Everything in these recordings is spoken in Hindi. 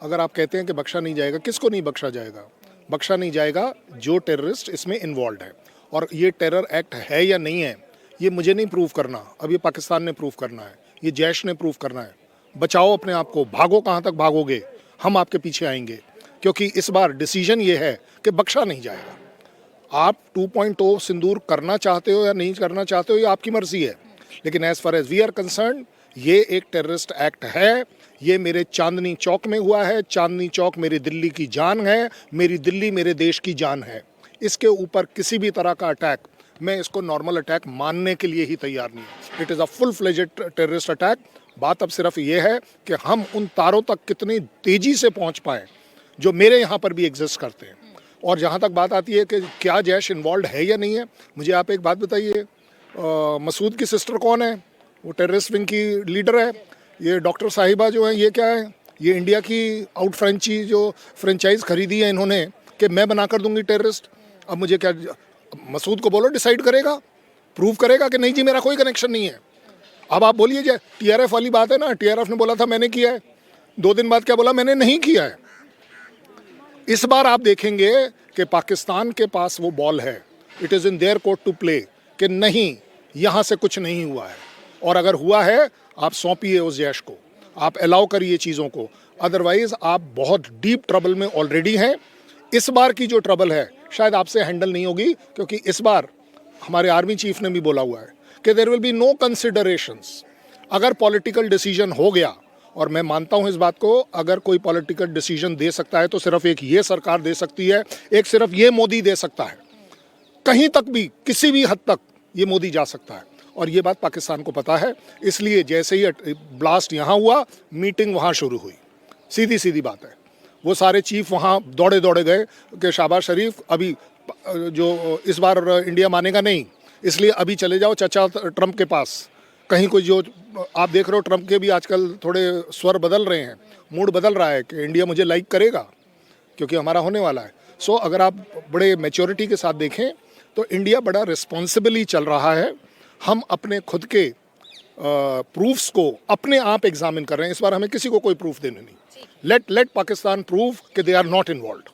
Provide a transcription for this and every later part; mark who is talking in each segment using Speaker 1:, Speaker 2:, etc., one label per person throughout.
Speaker 1: अगर आप कहते हैं कि बख्शा नहीं जाएगा, किसको नहीं बख्शा जाएगा? बख्शा नहीं जाएगा जो टेररिस्ट इसमें इन्वॉल्व है। और ये टेरर एक्ट है या नहीं है, ये मुझे नहीं प्रूव करना, अब ये पाकिस्तान ने प्रूव करना है, ये जैश ने प्रूव करना है। बचाओ अपने आप को, भागो कहाँ तक भागोगे, हम आपके पीछे आएंगे, क्योंकि इस बार डिसीजन ये है कि बख्शा नहीं जाएगा। आप 2.0 सिंदूर करना चाहते हो या नहीं करना चाहते हो, ये आपकी मर्जी है, लेकिन as far as we are concern ये एक टेररिस्ट एक्ट है। ये मेरे चांदनी चौक में हुआ है। चांदनी चौक मेरी दिल्ली की जान है, मेरी दिल्ली मेरे देश की जान है। इसके ऊपर किसी भी तरह का अटैक, मैं इसको नॉर्मल अटैक मानने के लिए ही तैयार नहीं हूँ। It is a full fledged terrorist attack. बात अब सिर्फ ये है कि हम उन तारों तक कितनी तेज़ी से पहुँच पाएँ जो मेरे यहाँ पर भी एग्जिस्ट करते हैं। और जहाँ तक बात आती है कि क्या जैश इन्वॉल्व है या नहीं है, मुझे आप एक बात बताइए, मसूद की सिस्टर कौन है? वो टेररिस्ट विंग की लीडर है। ये डॉक्टर साहिबा जो है, ये क्या है? ये इंडिया की आउट फ्रेंचाइज खरीदी है इन्होंने कि मैं बनाकर दूंगी टेररिस्ट। अब मुझे क्या, मसूद को बोलो डिसाइड करेगा, प्रूव करेगा कि नहीं जी मेरा कोई कनेक्शन नहीं है। अब आप बोलिए जो टीआरएफ वाली बात है ना, टीआरएफ ने बोला था मैंने किया है, 2 दिन बाद क्या बोला? मैंने नहीं किया है। इस बार आप देखेंगे कि पाकिस्तान के पास वो बॉल है, it is in their court to play, कि नहीं यहाँ से कुछ नहीं हुआ है, और अगर हुआ है आप सौंपिए उस जैश को, आप अलाउ करिए चीज़ों को, अदरवाइज आप बहुत डीप ट्रबल में ऑलरेडी हैं। इस बार की जो ट्रबल है शायद आपसे हैंडल नहीं होगी, क्योंकि इस बार हमारे आर्मी चीफ ने भी बोला हुआ है कि there will be no considerations. अगर पॉलिटिकल डिसीजन हो गया, और मैं मानता हूं इस बात को, अगर कोई पॉलिटिकल डिसीजन दे सकता है तो सिर्फ एक ये सरकार दे सकती है, एक सिर्फ ये मोदी दे सकता है। कहीं तक भी, किसी भी हद तक ये मोदी जा सकता है, और ये बात पाकिस्तान को पता है। इसलिए जैसे ही ब्लास्ट यहाँ हुआ, मीटिंग वहाँ शुरू हुई। सीधी सीधी बात है, वो सारे चीफ वहाँ दौड़े दौड़े गए कि शाहबाज शरीफ अभी जो इस बार इंडिया मानेगा नहीं, इसलिए अभी चले जाओ चाचा ट्रंप के पास। कहीं कोई जो आप देख रहे हो, ट्रंप के भी आजकल थोड़े स्वर बदल रहे हैं, मूड बदल रहा है कि इंडिया मुझे लाइक करेगा क्योंकि हमारा होने वाला है। सो अगर आप बड़े मैच्योरिटी के साथ देखें तो इंडिया बड़ा रिस्पॉन्सिबली चल रहा है। हम अपने खुद के प्रूफ्स को अपने आप एग्जामिन कर रहे हैं। इस बार हमें किसी को कोई प्रूफ देने नहीं। लेट पाकिस्तान प्रूव कि दे आर नॉट इन्वॉल्व्ड।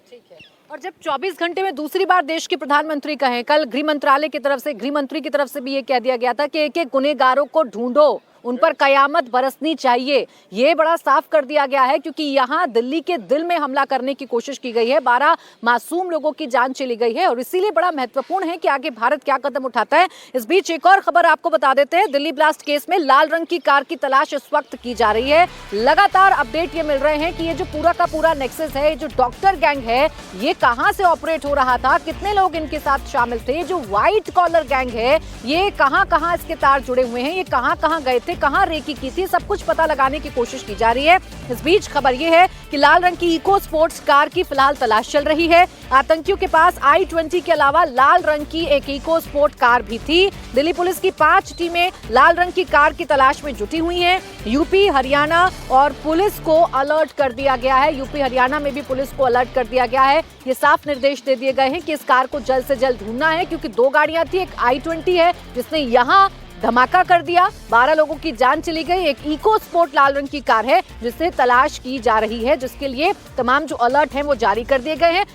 Speaker 2: और जब 24 घंटे में दूसरी बार देश के प्रधानमंत्री कहें, कल गृह मंत्रालय की तरफ से, गृह मंत्री की तरफ से भी ये कह दिया गया था कि एक एक गुनहगारों को ढूंढो, उन पर कयामत बरसनी चाहिए। ये बड़ा साफ कर दिया गया है, क्योंकि यहाँ दिल्ली के दिल में हमला करने की कोशिश की गई है, 12 मासूम लोगों की जान चली गई है, और इसीलिए बड़ा महत्वपूर्ण है कि आगे भारत क्या कदम उठाता है। इस बीच एक और खबर आपको बता देते हैं, दिल्ली ब्लास्ट केस में लाल रंग की कार की तलाश इस वक्त की जा रही है। लगातार अपडेट ये मिल रहे हैं कि ये जो पूरा का पूरा नेक्सस है, ये जो डॉक्टर गैंग है, ये कहां से ऑपरेट हो रहा था, कितने लोग इनके साथ शामिल थे, जो व्हाइट कॉलर गैंग है ये कहां कहां इसके तार जुड़े हुए हैं, ये कहां कहां गए थे, कहां रेकी की थी, सब कुछ पता लगाने की कोशिश की जा रही है। इस बीच खबर यह है कि लाल रंग की इको स्पोर्ट्स कार की फिलहाल तलाश चल रही है। आतंकियों के पास i20 के अलावा लाल रंग की एक इको स्पोर्ट कार भी थी। दिल्ली पुलिस की 5 टीमें लाल रंग की कार की तलाश में जुटी हुई हैं। यूपी, हरियाणा और पुलिस को अलर्ट कर दिया गया है। यूपी, हरियाणा में भी पुलिस को अलर्ट कर दिया गया है। ये साफ निर्देश दे दिए गए हैं कि इस कार को जल्द से जल्द ढूंढना है, क्योंकि 2 गाड़ियां थी, एक i20 है जिसने यहाँ धमाका कर दिया, 12 लोगों की जान चली गई, एक इको स्पोर्ट लाल रंग की कार है जिससे तलाश की जा रही है, जिसके लिए तमाम जो अलर्ट हैं वो जारी कर दिए गए हैं।